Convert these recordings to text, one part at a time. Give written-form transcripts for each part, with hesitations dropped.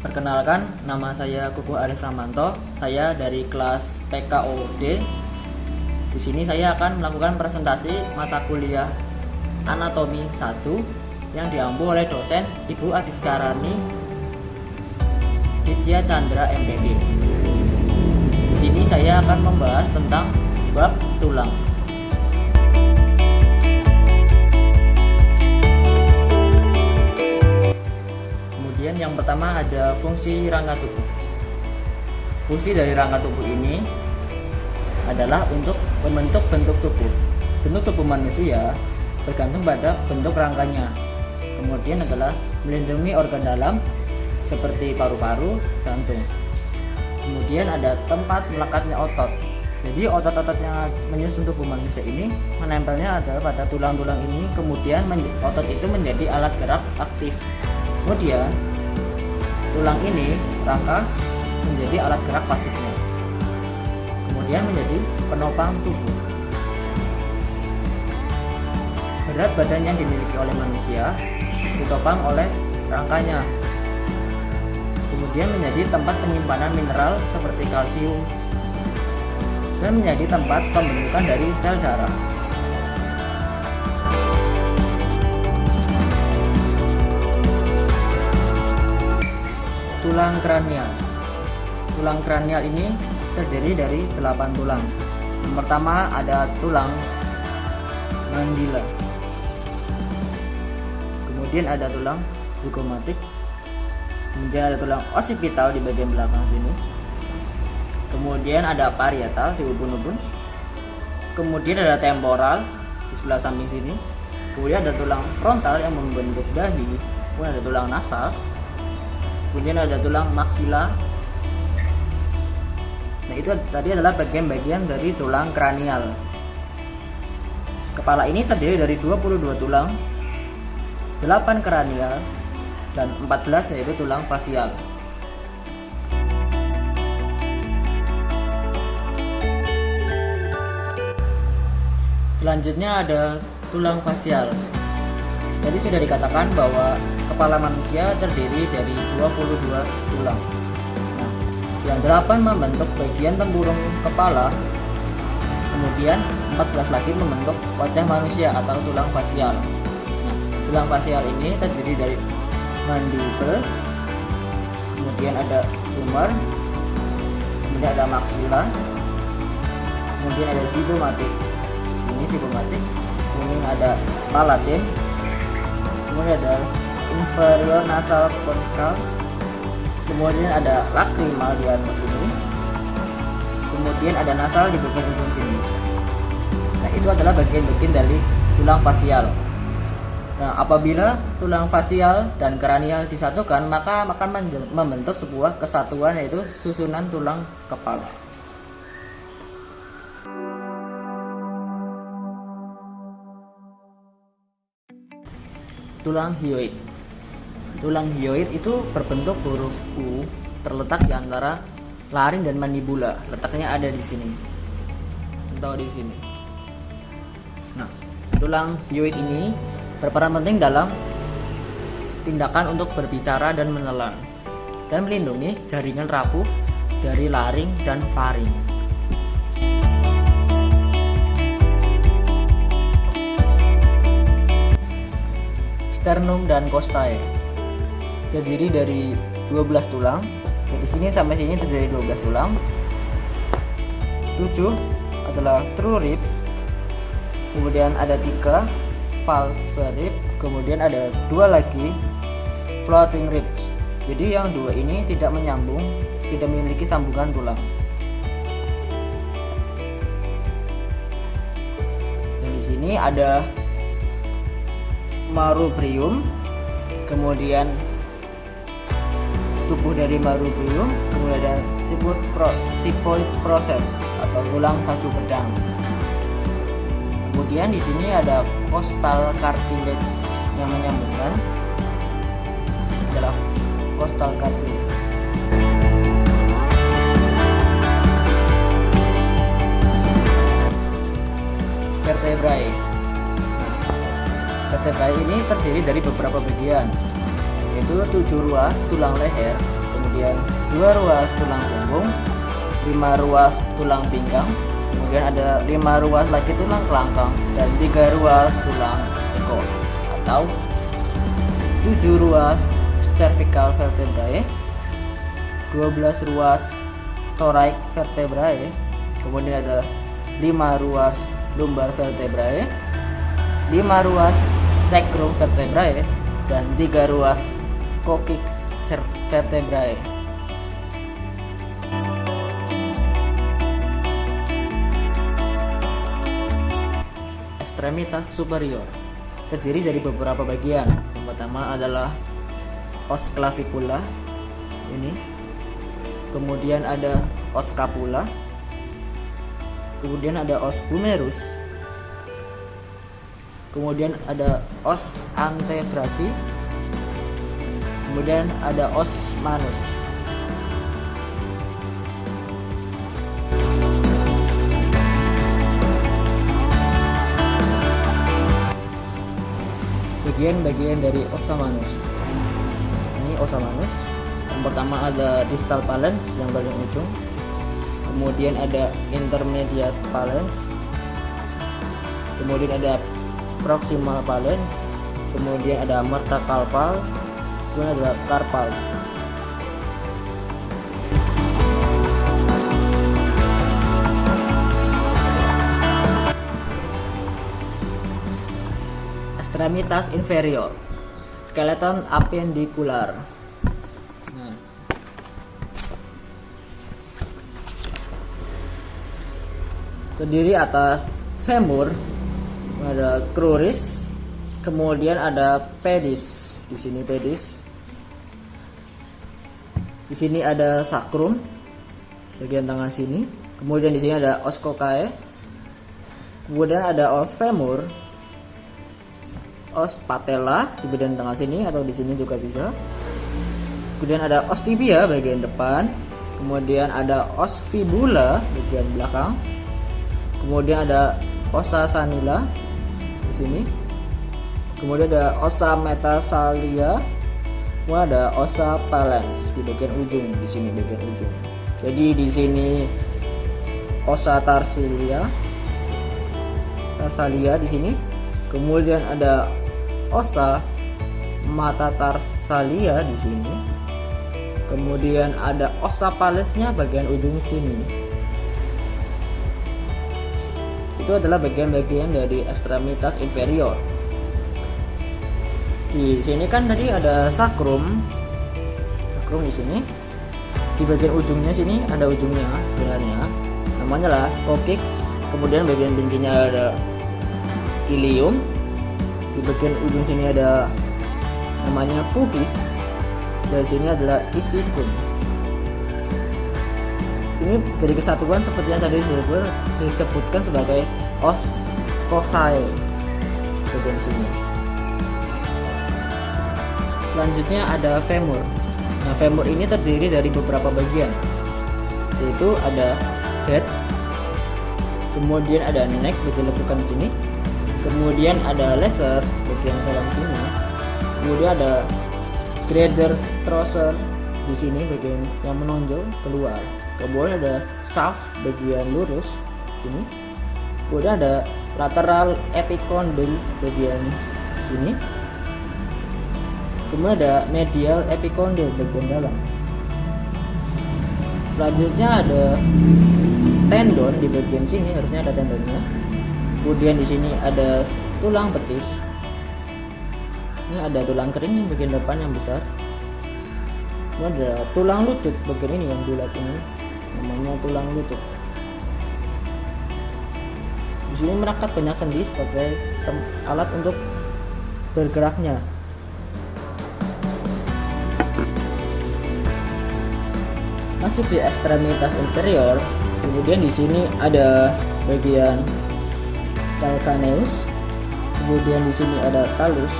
Perkenalkan, nama saya Kukuh Arif Rahmanto. Saya dari kelas PKOD. Di sini saya akan melakukan presentasi mata kuliah Anatomi 1 yang diampu oleh dosen Ibu Adiskarani Ditya Chandra MPG. Di sini saya akan membahas tentang bab tulang. Kemudian yang pertama ada fungsi rangka tubuh. Fungsi dari rangka tubuh ini adalah untuk membentuk bentuk tubuh. Bentuk tubuh manusia bergantung pada bentuk rangkanya. Kemudian adalah melindungi organ dalam seperti paru-paru, jantung. Kemudian ada tempat melekatnya otot. Jadi otot-otot yang menyusun tubuh manusia ini menempelnya adalah pada tulang-tulang ini. Kemudian otot itu menjadi alat gerak aktif. Kemudian tulang ini, rangka, menjadi alat gerak pasifnya. Kemudian menjadi penopang tubuh. Berat badan yang dimiliki oleh manusia ditopang oleh rangkanya. Kemudian menjadi tempat penyimpanan mineral seperti kalsium dan menjadi tempat pembentukan dari sel darah. Tulang kranial. Tulang kranial ini terdiri dari 8 tulang. Yang pertama ada tulang mandila. Kemudian ada tulang zygomatik. Kemudian ada tulang occipital di bagian belakang sini. Kemudian ada parietal di ubun-ubun. Kemudian ada temporal di sebelah samping sini. Kemudian ada tulang frontal yang membentuk dahi. Kemudian ada tulang nasal. Kemudian ada tulang maksila. Nah, itu tadi adalah bagian-bagian dari tulang kranial. Kepala ini terdiri dari 22 tulang, 8 kranial, dan 14 yaitu tulang fasial. Selanjutnya ada tulang fasial. Jadi sudah dikatakan bahwa kepala manusia terdiri dari 22 tulang. Nah, yang 8 membentuk bagian tempurung kepala. Kemudian 14 lagi membentuk wajah manusia atau tulang fasial. Nah, tulang fasial ini terdiri dari mandible, kemudian ada femur, kemudian ada maxilla, kemudian ada zygomatic. Ini zygomatic. Kemudian ada palatin. Kemudian ada inferior nasal conical. Kemudian ada lacrimal di atas sini. Kemudian ada nasal di bagian ujung sini. Nah, itu adalah bagian-bagian dari tulang fasial. Nah, apabila tulang fasial dan kranial disatukan, maka akan membentuk sebuah kesatuan, yaitu susunan tulang kepala. Tulang hyoid. Tulang hyoid itu berbentuk huruf U, terletak di antara laring dan mandibula. Letaknya ada di sini atau di sini. Nah, tulang hyoid ini berperan penting dalam tindakan untuk berbicara dan menelan, dan melindungi jaringan rapuh dari laring dan faring. Sternum dan costae terdiri dari 12 tulang. Dari sini sampai sini terdiri 12 tulang. 7 adalah true ribs. Kemudian ada 3 false rib. Kemudian ada 2 lagi floating ribs. Jadi yang 2 ini tidak menyambung, tidak memiliki sambungan tulang. Dan di sini ada marubrium, kemudian tubuh dari marubrium, kemudian ada xiphoid process atau tulang tajuk pedang. Kemudian di sini ada costal cartilage yang menyambungkan, adalah costal cartilage. Vertebrae. Vertebrae ini terdiri dari beberapa bagian, yaitu 7 ruas tulang leher, kemudian 2 ruas tulang punggung, 5 ruas tulang pinggang, kemudian ada 5 ruas lagi tulang kelangkang, dan 3 ruas tulang ekor, atau 7 ruas cervical vertebrae, 12 ruas thoracic vertebrae, kemudian ada 5 ruas lumbar vertebrae, 5 ruas sacrum vertebrae, dan 3 ruas coccyx vertebrae. Ekstremitas superior terdiri dari beberapa bagian. Yang pertama adalah os clavicula ini, kemudian ada os scapula, kemudian ada os humerus, kemudian ada os antebrachial, kemudian ada os manus. Bagian-bagian dari ossa manus. Ini ossa manus. Yang pertama ada distal phalanx yang paling ujung, kemudian ada intermediate phalanx, kemudian ada proximal phalanx, kemudian ada metacarpal, kemudian ada carpal. Ekstremitas inferior, skeleton appendicular. Terdiri atas femur, ada cruris, kemudian ada pedis. Di sini pedis. Di sini ada sacrum, bagian tengah sini. Kemudian di sini ada os coccae. Kemudian ada os femur, os patella di bagian tengah sini, atau di sini juga bisa. Kemudian ada os tibia bagian depan, kemudian ada os fibula bagian belakang, kemudian ada ossa sanila di sini, kemudian ada ossa metasalia, kemudian ada ossa phalanx di bagian ujung, di sini bagian ujung. Jadi di sini ossa tarsalia di sini, kemudian ada ossa metatarsalia di sini, kemudian ada ossa phalanxnya bagian ujung sini. Itu adalah bagian-bagian dari ekstremitas inferior. Di sini kan tadi ada sacrum di sini. Di bagian ujungnya sini ada ujungnya sebenarnya, namanya lah coccyx. Kemudian bagian pinggirnya ada ilium. Di bagian ujung sini ada namanya pubis. Dan sini adalah ischium. Ini dari kesatuan seperti yang tadi disebutkan sebagai os coccae bagian sini. Selanjutnya ada femur. Nah, femur ini terdiri dari beberapa bagian, yaitu ada head, kemudian ada neck bagian lekukan sini, kemudian ada lesser bagian dalam sini, kemudian ada greater trochanter di sini bagian yang menonjol keluar, kemudian ada shaft bagian lurus sini, kemudian ada lateral epicondyle bagian sini, kemudian ada medial epicondyle bagian dalam. Selanjutnya ada tendon di bagian sini, harusnya ada tendonnya. Kemudian di sini ada tulang betis. Ini ada tulang kering yang bagian depan yang besar. Ini ada tulang lutut bagian ini yang bulat ini, namanya tulang lutut. Di sini merakat banyak sendi sebagai alat untuk bergeraknya. Masih di ekstremitas inferior, kemudian di sini ada bagian calcaneus, kemudian di sini ada talus,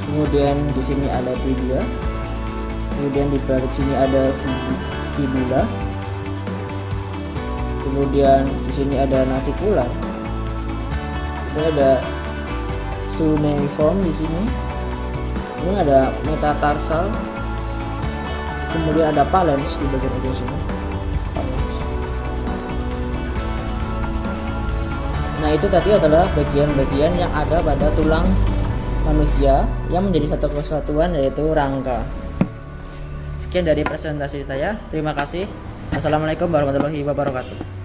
kemudian di sini ada tibia, kemudian di balik sini ada fibula, kemudian di sini ada navicular, ini ada cuneiform di sini, ini ada metatarsal, kemudian ada phalanx di bagian ujung sini. Nah, itu tadi adalah bagian-bagian yang ada pada tulang manusia yang menjadi satu kesatuan, yaitu rangka. Sekian dari presentasi saya. Terima kasih. Assalamualaikum warahmatullahi wabarakatuh.